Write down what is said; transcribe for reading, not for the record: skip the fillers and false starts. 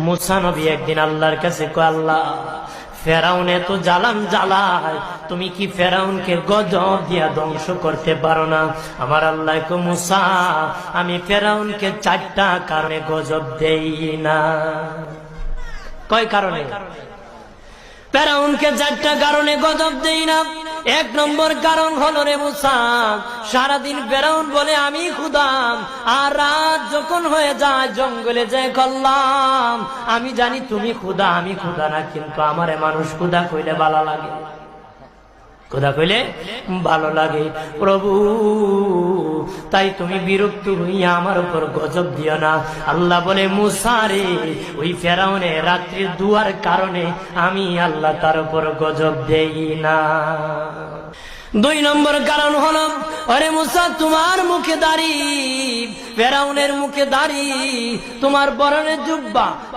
মুসা নবী একদিন আল্লাহর কাছে কয়, আল্লাহ ফেরাউন এত জ্বালান জ্বালায়, তুমি কি ফেরাউনকে গজব দিয়া ধ্বংস করতে পারো না? আমার আল্লাহ কয়, মুসা আমি ফেরাউনকে 4টা কারণে গজব দেই না। কয় কারণে? ফেরাউনকে 4টা কারণে গজব দেই না। 1 নম্বর কারণ হলো, রে মুসা, সারাদিন ফেরাউন বলে আমি খোদা, আর রাত যখন হয়ে যায় জঙ্গলে যায় করলাম আমি জানি তুমি খোদা, আমি খোদা না, কিন্তু আমারে মানুষ খোদা কইলে ভালো লাগে, খোদা কইলে ভালো লাগে। প্রভু তাই তুমি বিরক্ত হইয়া আমার উপর গজব দিও না। আল্লাহ বলে, মুসা রে, ওই ফেরাউনে রাত্রির দুয়ার কারণে আমি আল্লাহ তার উপর গজব দেই না। 2 নম্বর কারণ হলো, আরে মুসা তোমার মুখে দাড়ি, ফেরাউনের মুখে দাড়ি, তোমার পরনে জুব্বা,